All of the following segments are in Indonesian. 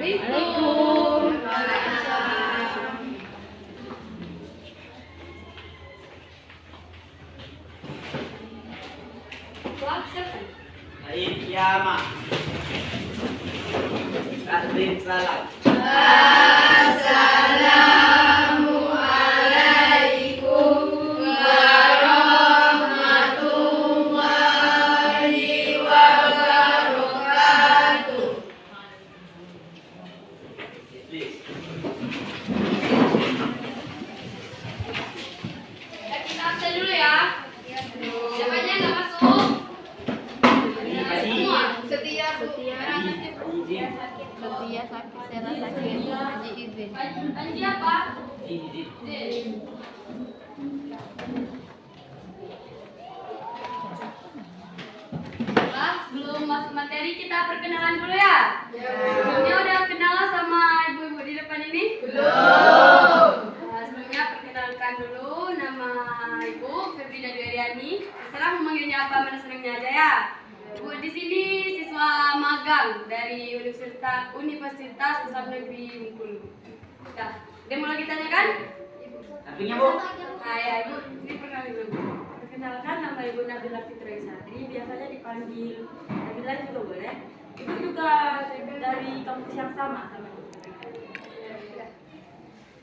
Assalamualaikum. Baik, ya, Mak. Takdim salam. Assalamualaikum warahmatullahi wabarakatuh. Kita absen dulu ya. Siapanya nggak masuk? Semua. Setia sakit, Sera sakit, Haji izin. Haji apa? Izin. Sebelum masuk materi kita perkenalan dulu ya. Sebelumnya udah kenal sama ibu-ibu di depan ini? Belum. Sebelumnya perkenalkan dulu, nama Ibu Febrida Dwi Aryani. Terserah mau manggilnya apa, mana senangnya aja ya. Ibu di sini siswa magang dari Universitas Islam Negeri Bengkulu. Nah, ada mau lagi tanyakan? Artinya, Bu? Ya, Ibu, ini perkenalkan dulu. Perkenalkan, nama Ibu Nabila Fitra Isatri, biasanya dipanggil Nabila juga boleh. Ibu juga dari kampus yang sama Ibu.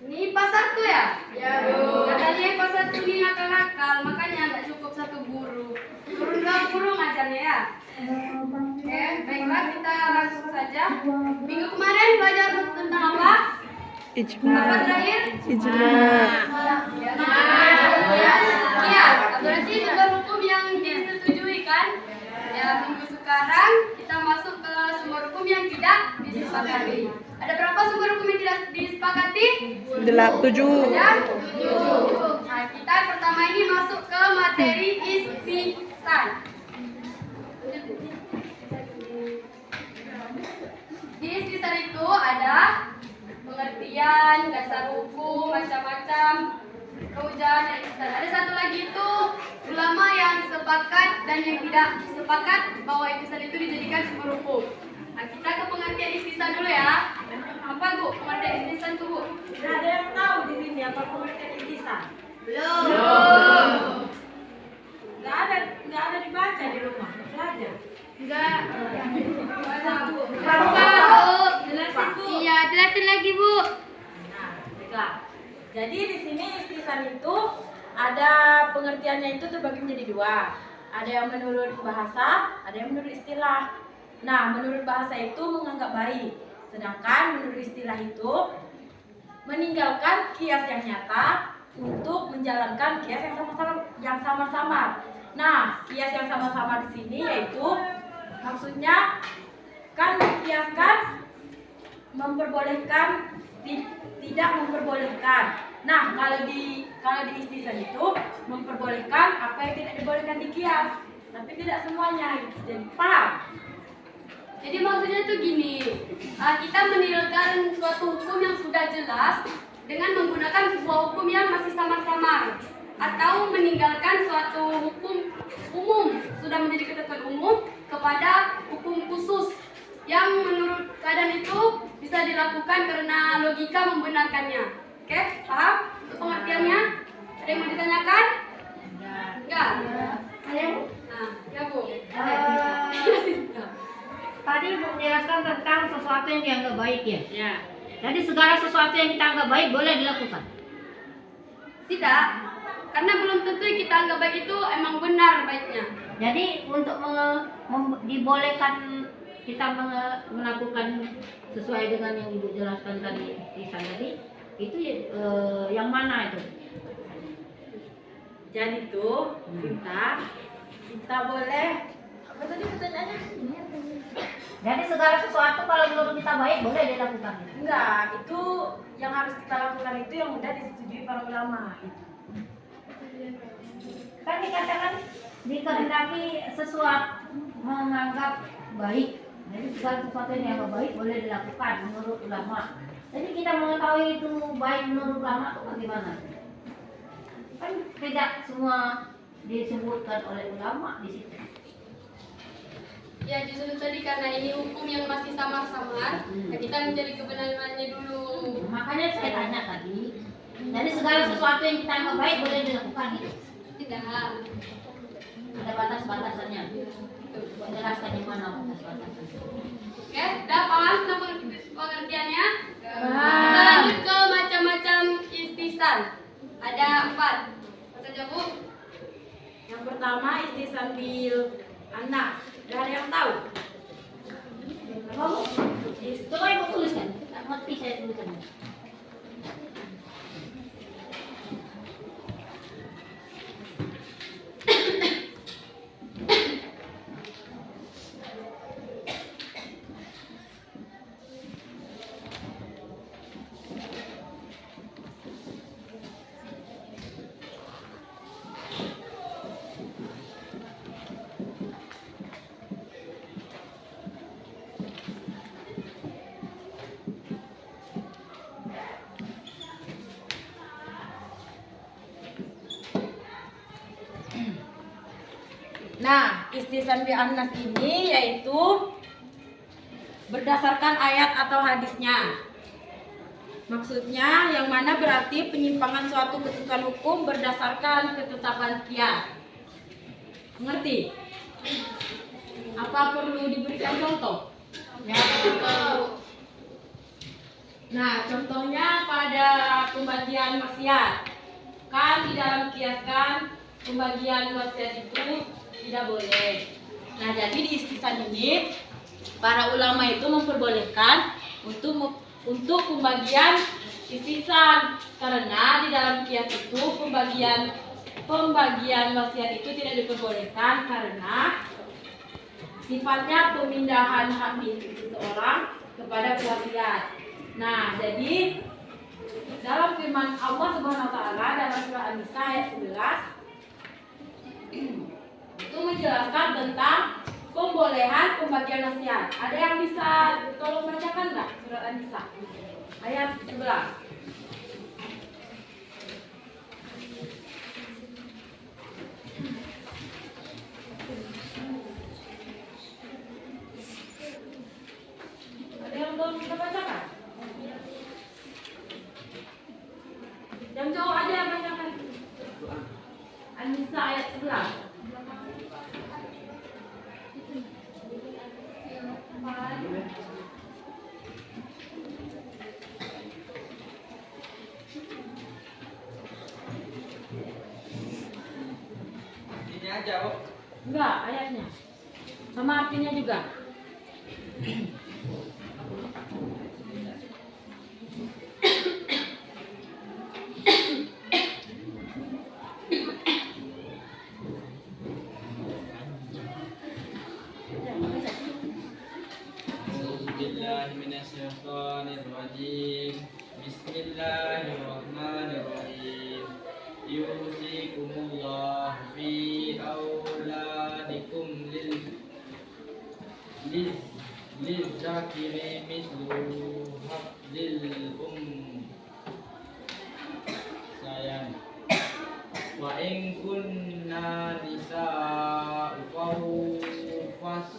Ini pas satu ya? Ya, Bu. Katanya pas satu ini nakal-nakal, makanya nggak cukup satu guru. Turun 2 guru ngajarnya ya. Oke, baiklah kita langsung saja. Minggu kemarin belajar tentang apa? Apa terakhir? Iya, berarti sumber hukum yang disetujui kan? Ya, minggu sekarang kita masuk ke sumber hukum yang tidak disepakati. Ada berapa sumber hukum yang tidak disepakati? 7. Nah, kita pertama ini masuk ke materi istihsan. Di istihsan itu ada pengertian, dasar hukum, macam-macam, kehujanan dan istihsan. Ada satu lagi itu ulama yang sepakat dan yang tidak sepakat bahwa istihsan itu dijadikan sumber hukum. Nah, kita ke pengertian istihsan dulu ya. Apa Bu pengertian istihsan tuh Bu? Tidak ada yang tahu di sini apa pengertian istihsan? Belum. Nggak ada dibaca di rumah. Belajar. Enggak. Jelasin Bu. Iya, jelasin lagi Bu. Nah, baiklah. Jadi di sini istihsan itu ada pengertiannya itu terbagi menjadi 2. Ada yang menurut bahasa, ada yang menurut istilah. Nah, menurut bahasa itu menganggap baik, sedangkan menurut istilah itu meninggalkan kias yang nyata untuk menjalankan kias yang samar-samar. Nah, kias yang samar-samar di sini yaitu maksudnya kan kiaskan memperbolehkan, tidak memperbolehkan. Nah, kalau di istihsan itu memperbolehkan apa yang tidak dibolehkan di kias, tapi tidak semuanya. Jadi paham? Jadi maksudnya tuh gini, kita menilaikan suatu hukum yang sudah jelas dengan menggunakan sebuah hukum yang masih samar-samar, atau meninggalkan suatu hukum umum sudah menjadi ketentuan umum kepada hukum khusus yang menurut keadaan itu bisa dilakukan karena logika membenarkannya. Oke, paham untuk pengertiannya? Ada yang mau ditanyakan? Enggak. Ada yang? Nah, ya Bu. Tadi Ibu menjelaskan tentang sesuatu yang dianggap baik ya? Ya. Jadi segala sesuatu yang kita anggap baik boleh dilakukan? Tidak, karena belum tentu yang kita anggap baik itu emang benar baiknya. Jadi untuk dibolehkan kita melakukan sesuai dengan yang Ibu jelaskan tadi di sana tadi, itu yang mana itu? Jadi tuh kita boleh apa tadi pertanyaannya? Jadi segala sesuatu kalau menurut kita baik boleh dilakukan? Enggak, itu yang harus kita lakukan itu yang udah disetujui para ulama. Kan dikatakan dikehendaki sesuatu menganggap baik. Jadi segala sesuatu yang dianggap baik boleh dilakukan menurut ulama. Jadi kita mengetahui itu baik menurut ulama atau bagaimana? Kan tidak semua disebutkan oleh ulama di situ. Ya justru tadi karena ini hukum yang masih samar-samar, ya kita mencari kebenarannya dulu. Makanya saya tanya tadi. Jadi segala sesuatu yang kita anggap baik boleh dilakukan gitu. Tidak. Ada batas-batasannya. Coba jelaskan di mana batas-batasannya. Oke, dapat pengertiannya? Kita lanjut ke macam-macam istisan. Ada 4. Apa saja, Bu? Yang pertama istisan bil anak. Gak ada yang tahu. Apa Bu? Coba ibu tuliskan. Tak ngerti saya tuliskan. Nah, istisan bil anas ini yaitu berdasarkan ayat atau hadisnya. Maksudnya yang mana berarti penyimpangan suatu ketentuan hukum berdasarkan ketetapan kias. Mengerti? Apa perlu diberikan contoh? Ya, betul. Nah, contohnya pada pembagian maksiat. Kan di dalam kias kan pembagian maksiat itu tidak boleh. Nah, jadi di istisan ini para ulama itu memperbolehkan untuk pembagian istisan karena di dalam kias itu pembagian maksiat itu tidak diperbolehkan karena sifatnya pemindahan hak milik seseorang kepada wasiat. Nah, jadi dalam firman Allah Subhanahu wa taala dalam surah An-Nisa ayat 11 itu menjelaskan tentang pembolehan pembagian wasiat. Ada yang bisa tolong bacakan nggak surat An-Nisa ayat 11? Ada yang belum kita bacakan? Yang jauh aja bacakan. An-Nisa ayat 11. Ini aja, Bu. Enggak, ayatnya. Sama artinya juga. Bismillahirrahmanirrahim. Bismillahirrahmanirrahim. Yusikumullahu fi auladikum lil-zakiri mislu hadlil sayang. Wa in kunna nisa'u fawqas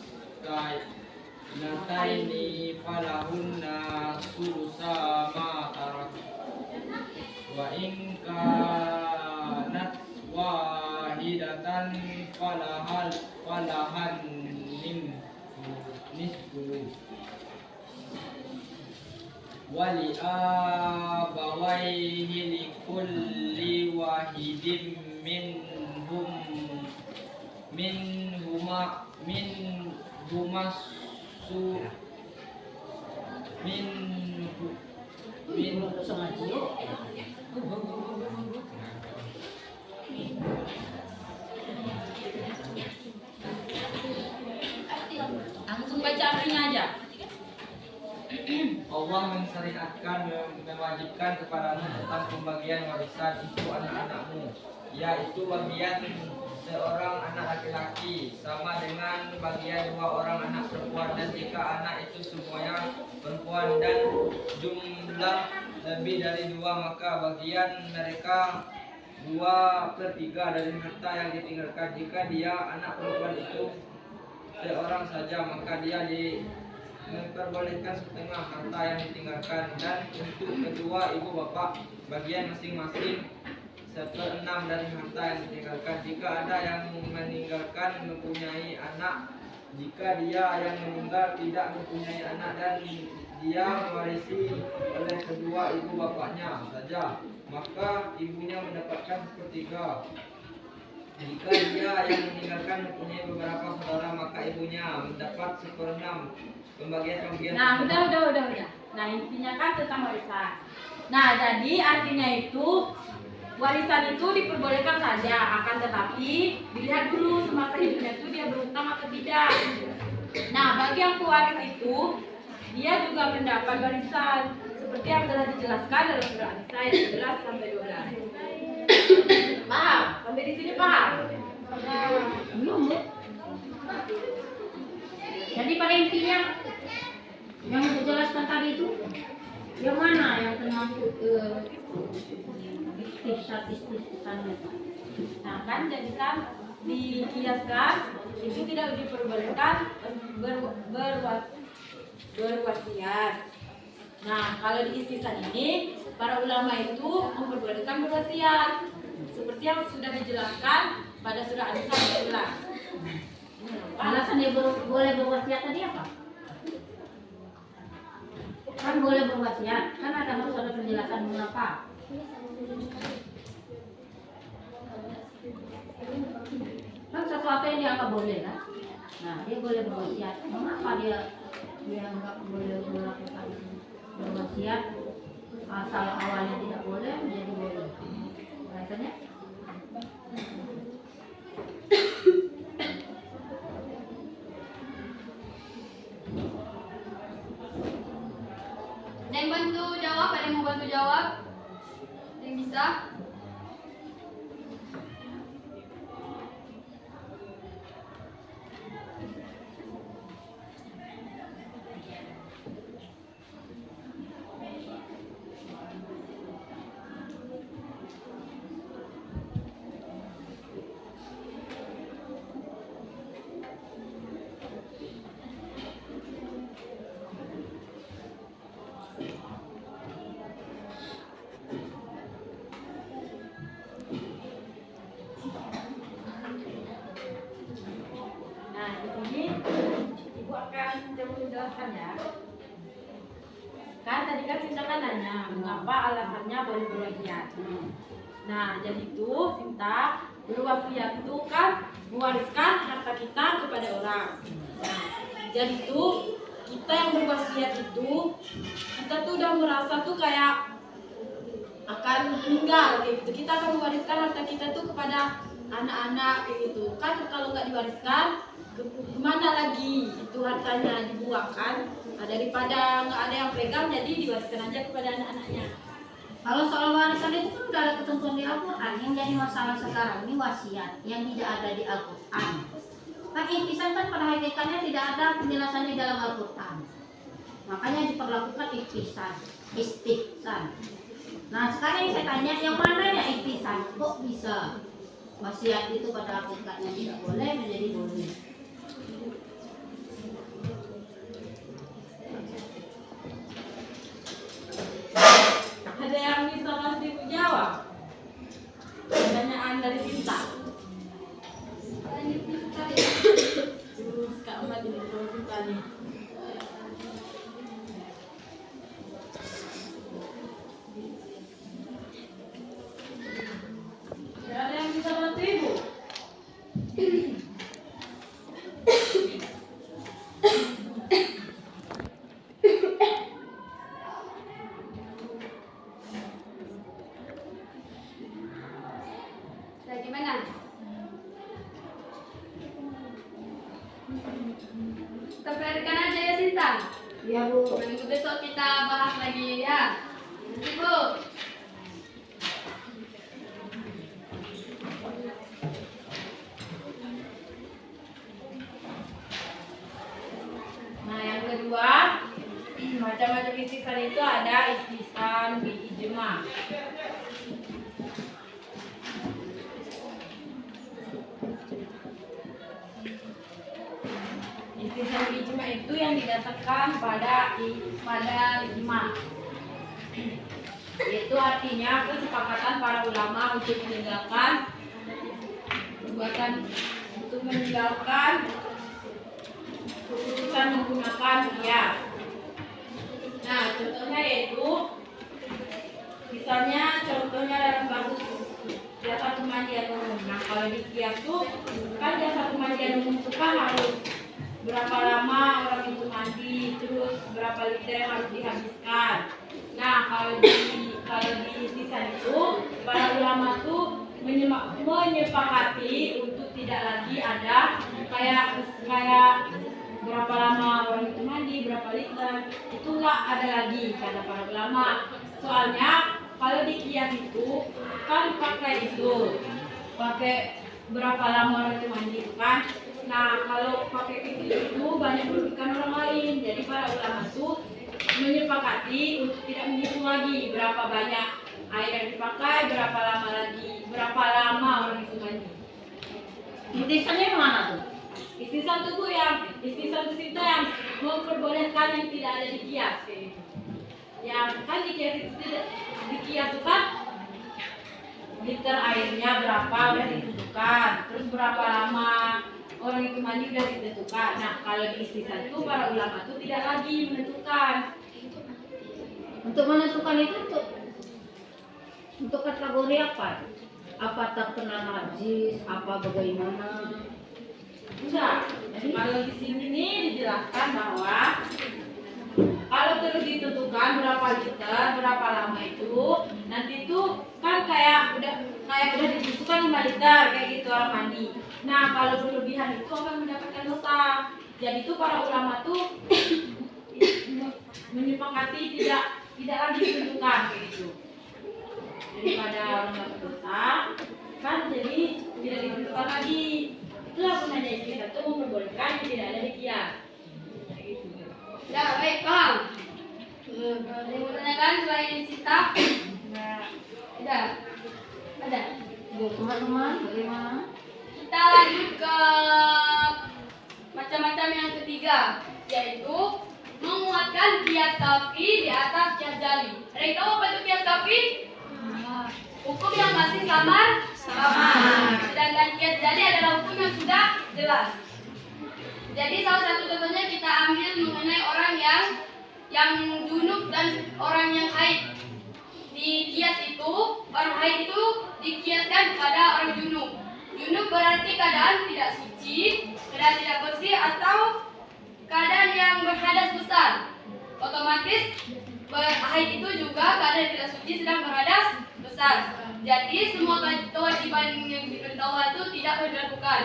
nataini falahunna sulusa ma tarak wa in kanat wahidatan falahan nisfu wali abawaihi likulli wahidin minhuma Langsung baca artinya aja. Allah mensyariatkan mewajibkan kepadamu tentang pembagian warisan itu anak-anakmu, yaitu bagian seorang anak laki-laki sama dengan bagian 2 orang anak perempuan, dan jika anak itu semuanya perempuan dan jumlah lebih dari 2 maka bagian mereka 2/3 dari harta yang ditinggalkan. Jika dia anak perempuan itu seorang saja, maka dia memperbolehkan setengah harta yang ditinggalkan, dan untuk kedua ibu bapak bagian masing-masing 1/6 dari harta yang ditinggalkan. Jika ada yang meninggalkan mempunyai anak, jika dia yang meninggal tidak mempunyai anak dan dia mewarisi oleh kedua ibu bapaknya saja, maka ibunya mendapatkan 1/3. Jika dia yang meninggalkan mempunyai beberapa saudara, maka ibunya mendapat 1/6. Pembagian. Nah, udah. Nah, intinya kan tentang warisan. Nah, jadi artinya itu warisan itu diperbolehkan saja, akan tetapi dilihat dulu semasa hidupnya itu dia berhutang atau tidak. Nah, bagi yang pewaris itu dia juga mendapat warisan seperti yang telah dijelaskan dalam surah An-Nisa ayat 11 sampai 12. Paham? Sampai di sini paham? Belum ya? Jadi pada intinya yang dijelaskan tadi itu yang mana yang termasuk istisannya? Nah, kan jadi kan dikiaskan itu tidak diperbolehkan berwasiat. Nah, kalau di istisan ini para ulama itu memperbolehkan berwasiat seperti yang sudah dijelaskan pada surah An-Nisa ayat 11. Alasan dia boleh berwasiat tadi apa? Kan boleh berwasiat, kan harus ada penjelasan mengapa. Kan sesuatu yang dianggap boleh kan? Nah, dia boleh berwasiat. Mengapa dia nggak boleh melakukan berwasiat? Asal awalnya tidak boleh menjadi boleh. Alasannya? Ada yang bantu jawab? Ada yang mau bantu jawab? Ada yang bisa? Nah, di sini Ibu akan coba menjelaskan ya. Kan tadi kan Sinta kan nanya mengapa alasannya boleh berwasiat. Nah, jadi itu Sinta berwasiat itu kan mewariskan harta kita kepada orang. Nah, jadi itu kita yang berwasiat itu kita tuh udah merasa tuh kayak akan meninggal kayak gitu. Kita akan mewariskan harta kita tuh kepada anak-anak kayak gitu. Kan kalau nggak diwariskan kemana lagi itu hartanya dibuang kan? Nah, daripada nggak ada yang pegang jadi diwariskan aja kepada anak-anaknya. Kalau soal warisan itu kan udah ada ketentuan di Al-Quran. Yang jadi masalah sekarang ini wasiat yang tidak ada di Al-Quran. Kan ihtisan kan pada hakikatnya tidak ada penjelasan di dalam Al-Quran. Makanya diperlakukan istihsan. Nah sekarang yang saya tanya, yang mana ya ihtisan? Kok bisa wasiat itu pada hakikatnya tidak boleh menjadi boleh? Ada yang bisa kasih jawab? Pertanyaan dari Sinta. Terus Kak Ahmad ini kalau Sinta nih. Ada yang bisa bantu Ibu? Nah, gimana? Kita biarkan aja ya Sinta. Iya Bu. Minggu besok kita bahas lagi ya. Ibu. Nah, yang kedua, macam-macam istighfar itu ada istighfar bi ijma. itu yang didasarkan pada ijma. Itu artinya kesepakatan para ulama untuk meninggalkan keputusan menggunakan qiyas. Nah, contohnya yaitu misalnya dalam kasus jasa pemandian umum. Nah, kalau di qiyas tuh kan jasa pemandian umum itu kan harus berapa lama orang itu mandi, terus berapa liter yang harus dihabiskan. Nah, kalau di istisan itu para ulama tuh menyepakati untuk tidak lagi ada kayak berapa lama orang itu mandi, berapa liter, itu nggak ada lagi kata para ulama. Soalnya kalau di qiyas itu kan pakai berapa lama orang itu mandi kan. Nah, kalau pakai itu banyak merugikan orang lain. Jadi para ulama itu menyepakati untuk tidak menghitung lagi berapa banyak air yang dipakai, berapa lama orang itu mandi. Intisannya yang mana tuh? Istisan itu yang memperbolehkan yang tidak ada di qiyas. Yang kan di qiyas itu itu kan liter airnya berapa udah ditentukan, terus berapa lama orang itu mandi udah ditentukan. Nah, kalau di istisan itu para ulama itu tidak lagi menentukan. Untuk menentukan itu untuk kategori apa? Apa terkena najis? Apa bagaimana? Enggak. Jadi kalau di sini dijelaskan bahwa kalau terus ditentukan berapa liter, berapa lama itu, nanti itu kan kayak udah ditentukan 5 liter kayak gitu orang mandi. Nah, kalau berlebihan itu akan mendapatkan dosa. Jadi itu para ulama tuh menyepakati tidak lagi ditentukan kayak gitu. Daripada orang dapat dosa, kan jadi tidak ditentukan lagi. Itulah gunanya istilah itu memperbolehkan yang tidak ada di qiyas. Kayak gitu. Ya, baik, paham. Mau tanyakan selain sita? Ada. Teman-teman, bagaimana? Kita lanjut ke macam-macam yang ketiga, yaitu menguatkan qiyas kafi di atas qiyas jali. Ada yang tahu apa itu qiyas kafi? Hukum yang masih samar. Sedangkan qiyas jali adalah hukum yang sudah jelas. Jadi salah satu contohnya kita ambil mengenai orang yang junub dan orang yang haid. Di qiyas itu, orang haid itu dikiaskan kepada orang junub. Junub berarti keadaan tidak suci, keadaan tidak bersih, atau keadaan yang berhadas besar. Otomatis haid itu juga keadaan tidak suci sedang berhadas besar. Jadi semua kewajiban yang diberitahu itu tidak boleh dilakukan.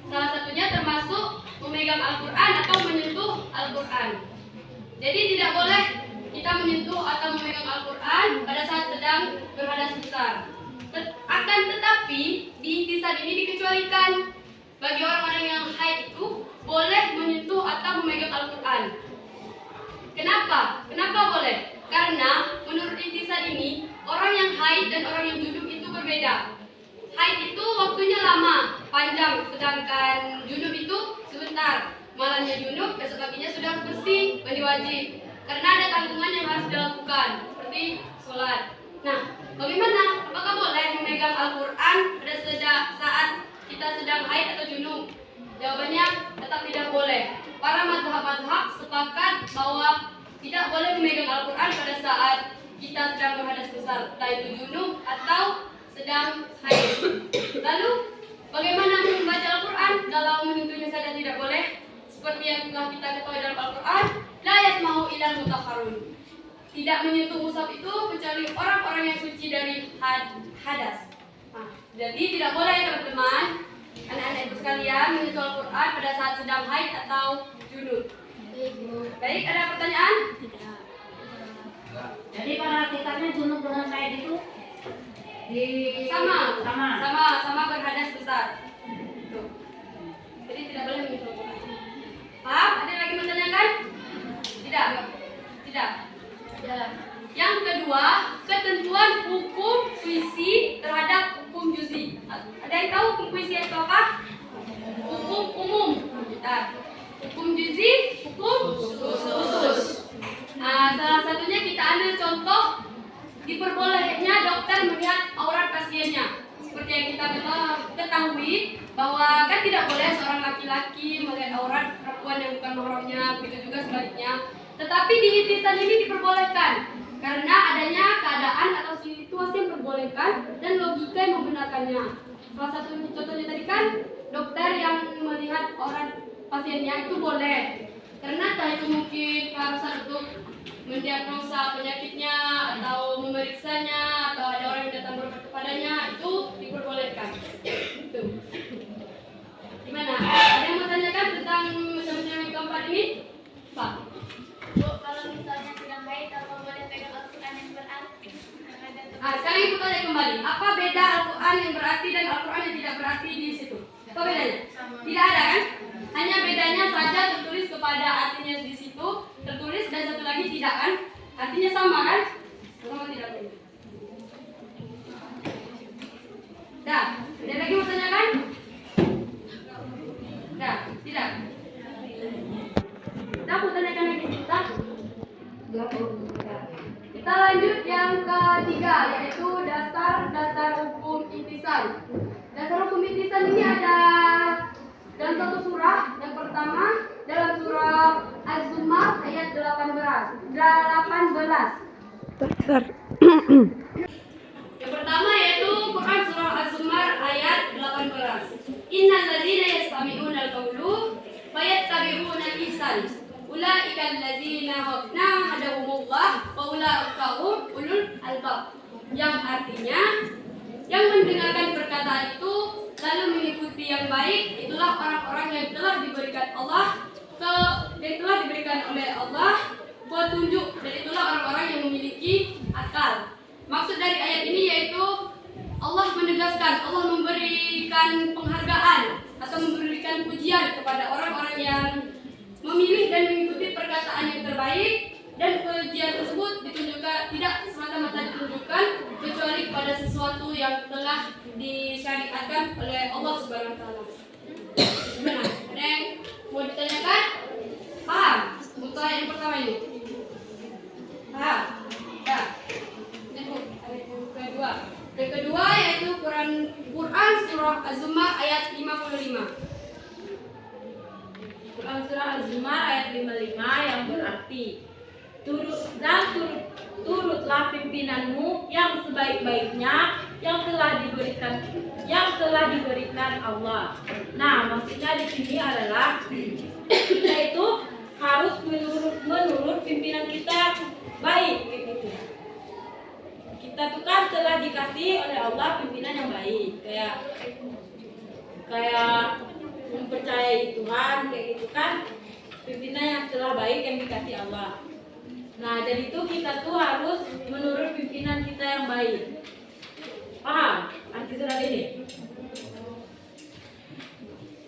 Salah satunya termasuk memegang Al-Quran atau menyentuh Al-Quran. Jadi tidak boleh kita menyentuh atau memegang Al-Quran pada saat sedang berhadas besar. Akan tetapi di intisan ini dikecualikan. Bagi orang-orang yang haid itu boleh menyentuh atau memegang Al-Quran. Kenapa? Kenapa boleh? Karena menurut intisan ini orang yang haid dan orang yang junub itu berbeda. Haid itu waktunya lama, panjang, sedangkan junub itu sebentar. Malamnya junub, besok paginya sudah bersih, mandi wajib. Karena ada tanggungan yang harus dilakukan, seperti sholat. Nah, bagaimana? Apakah boleh memegang Al-Quran pada saat kita sedang haid atau junub? Jawabannya tetap tidak boleh. Para mazhab-mazhab sepakat bahwa tidak boleh memegang Al-Quran pada saat kita sedang berhadas besar, entah itu junub atau sedang haid. Lalu, bagaimana membaca Al-Quran kalau menyentuhnya saja tidak boleh? Seperti yang telah kita ketahui dalam Al-Quran, la yasma'u ilal mutakharun. Tidak menyentuh mushaf itu kecuali orang-orang yang suci dari hadas. Nah, jadi tidak boleh teman-teman, anak-anak ibu sekalian menyentuh Al-Quran pada saat sedang haid atau junub. Baik, ada pertanyaan? Jadi pada hakikatnya junub dengan haid itu sama berhadas besar. Tuh. Jadi tidak boleh menyentuh Al-Quran. Paham? Ada yang lagi menanyakan? Tidak. Yang kedua, ketentuan hukum puisi terhadap hukum juzi. Ada yang tahu hukum puisi itu apa? Hukum umum. Nah, hukum juzi, hukum diperbolehnya dokter melihat aurat pasiennya. Seperti yang kita ketahui bahwa kan tidak boleh seorang laki-laki melihat aurat perempuan yang bukan mahramnya, begitu juga sebaliknya. Tetapi di itisan ini diperbolehkan karena adanya keadaan atau situasi yang memperbolehkan dan logika yang membenarkannya. Salah satu contohnya tadi kan dokter yang melihat aurat pasiennya itu boleh karena entah itu mungkin keharusan untuk mendiagnosa penyakitnya atau memeriksanya atau ada orang yang datang berobat kepadanya, itu diperbolehkan. Itu. Gimana? Ada yang mau tanyakan tentang macam-macam yang keempat ini? Pak. Bu, kalau misalnya sedang haid, apa boleh pegang Al-Quran yang berarti? Sekarang ibu tanya kembali, apa beda Al-Quran yang berarti dan Al-Quran yang tidak berarti di situ? Apa bedanya? Tidak ada kan? Hanya bedanya saja tertulis kepada artinya di situ, tertulis dan satu lagi tidak kan? Artinya sama kan? Sama tidak beda. Dah, ada lagi mau tanyakan? Dah, tidak. Kita mau tanyakan lagi kita. Kita lanjut yang ketiga, yaitu dasar hukum intisan. Dasar hukum intisan ini ada dalam satu surah. Yang pertama dalam surah Az-Zumar ayat 18. Yang pertama yaitu Quran surah Az-Zumar ayat 18. Innal ladzina yastami'una al-qawlu fayattabi'una ihsan. Ulaika alladzina hadahumullah wa ulaika ulul albab. Yang artinya yang mendengarkan perkataan itu lalu mengikuti yang baik, itulah orang-orang yang telah diberikan oleh Allah petunjuk, dan itulah orang-orang yang memiliki akal. Maksud dari ayat ini yaitu Allah menegaskan, Allah memberikan penghargaan atau memberikan pujian kepada orang-orang yang memilih dan mengikuti perkataan yang terbaik, dan pujian tersebut ditunjukkan tidak semata-mata ditunjukkan kecuali kepada sesuatu yang telah disyariatkan oleh Allah Subhanahu wa taala. Gimana? Ada yang mau ditanyakan? Paham? Untuk ayat yang pertama ini. Paham? Ya. Yang kedua yaitu Quran surah Az-Zumar ayat 55. Quran surah Az-Zumar ayat 55 yang berarti turutlah pimpinanmu yang sebaik-baiknya yang telah diberikan Allah. Nah, maksudnya di sini adalah kita itu harus menurut pimpinan kita baik gitu. Kita tuh kan telah dikasih oleh Allah pimpinan yang baik, kayak mempercayai Tuhan kayak gitu kan, pimpinan yang telah baik yang dikasih Allah. Nah, jadi itu kita tuh harus menurut pimpinan kita yang baik. Paham arti surat ini?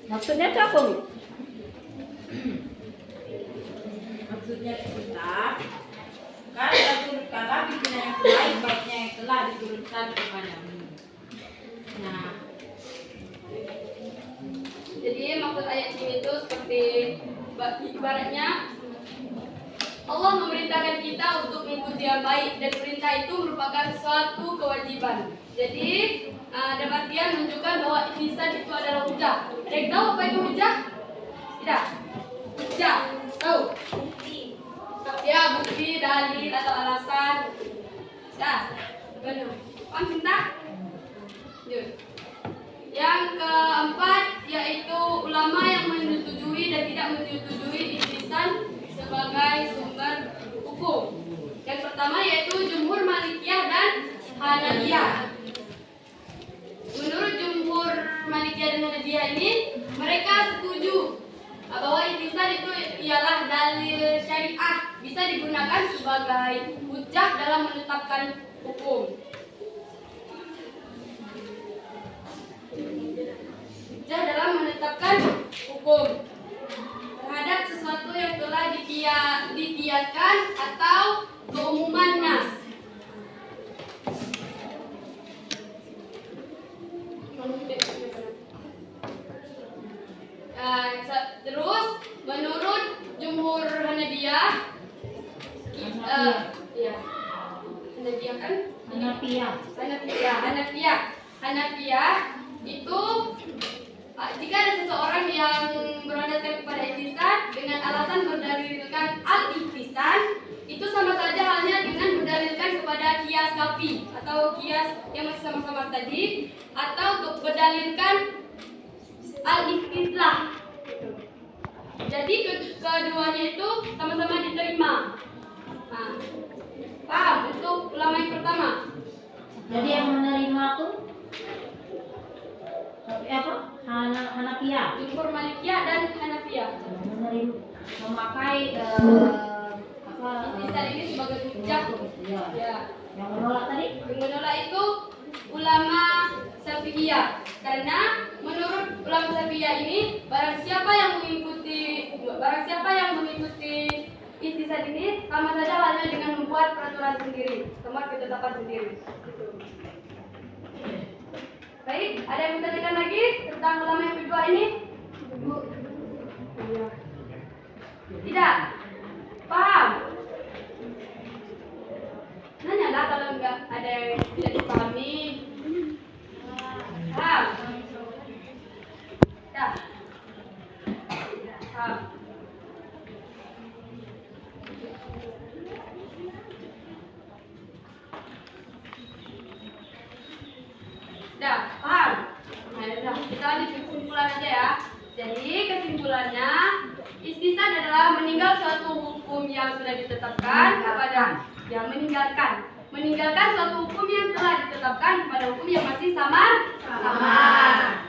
Maksudnya itu apa, Bu? Maksudnya kita kan turut kata pimpinan yang sebaik-baiknya yang telah diturunkan kepadamu. Nah, Jadi maksud ayat ini itu seperti ibaratnya Allah memerintahkan kita untuk mengikuti yang baik, dan perintah itu merupakan suatu kewajiban. Jadi dalam artian menunjukkan bahwa ihsan itu adalah hujah. Ada yang tahu apa itu hujah? Tidak? Hujah? Tahu? Ya, bukti, dalil atau alasan. Dah, benar. Paham cinta? Yang keempat yaitu ulama yang menyetujui dan tidak menyetujui ihsan sebagai sumber hukum. Yang pertama yaitu Jumhur Malikiyah dan Hanafiyah. Menurut Jumhur Malikiyah dan Hanafiyah ini, mereka setuju bahwa ihsan itu ialah dalil syariah, bisa digunakan sebagai hujjah dalam menetapkan hukum. Hujjah dalam menetapkan hukum terhadap sesuatu yang telah dikiaskan atau keumuman nas. Terus menurut Jumhur Hanafiyah, Hanafiah kan? Hanafiah. Itu jika ada seseorang yang berdasarkan kepada ihtisan dengan alasan berdalilkan al-ihtisan, itu sama saja halnya dengan berdalilkan kepada kias kafi atau kias yang masih sama-sama tadi, atau berdalilkan al-ihtislah. Jadi keduanya itu sama-sama diterima. Nah, paham untuk ulama yang pertama? Jadi yang menerima tuh apa? Hanafiah. Jumhur Malikiyah dan Hanafiah. Menerima, memakai apa? Ihtisan ini sebagai hujjah. Ya. Ya. Yang menolak tadi? Yang menolak itu ulama Syafi'iyah, karena menurut ulama Syafi'iyah ini barang siapa yang mengikuti ihtisan ini sama saja halnya dengan membuat peraturan sendiri, membuat ketetapan sendiri. Gitu. Baik, ada yang bertanyakan lagi tentang ulama yang kedua ini? Tidak? Paham? Nanyalah kalau enggak ada yang tidak dipahami. Paham? Ya. Paham. Dah, paham? Nah, udah, kita lanjut ke kesimpulan aja ya. Jadi kesimpulannya, ihtisan adalah meninggal suatu hukum yang sudah ditetapkan kepada yang meninggalkan suatu hukum yang telah ditetapkan kepada hukum yang masih sama,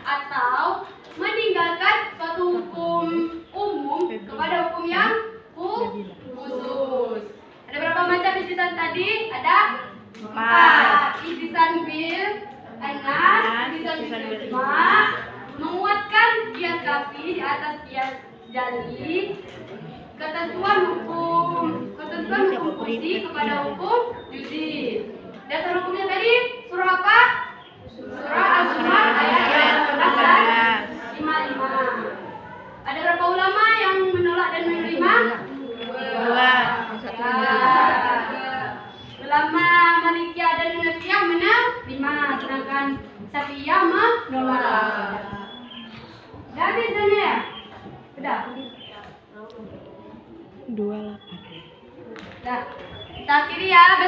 atau meninggalkan suatu hukum umum kepada hukum yang khusus. Ada berapa macam ihtisan tadi? Ada 4. Ihtisan bil anas, ihtisan bil ijma', menguatkan kias kafi di atas kias jali, ketentuan hukum kursi kepada hukum juzi. Dasar hukumnya tadi surah apa? Surah Az-Zumar ayat 11 dan 55. Ada berapa ulama yang menolak dan menerima? 2. Ulama Malikiyah dan Hanafiah menerima, sedangkan Syafi'iyah menolak. Udah habis ya? Udah. 28. Dah. Kita akhiri ya.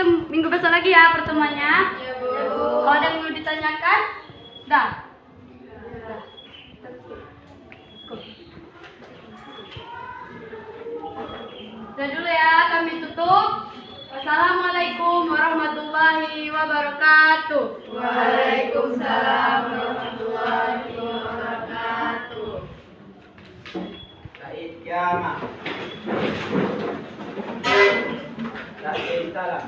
Minggu besok lagi ya pertemuannya. Ya, Bu. Kalau ada yang mau ditanyakan? Dah. Udah dulu ya, kami tutup. Wassalamualaikum warahmatullahi wabarakatuh. Waalaikumsalam warahmatullahi wabarakatuh. Said kiamat. Said salam.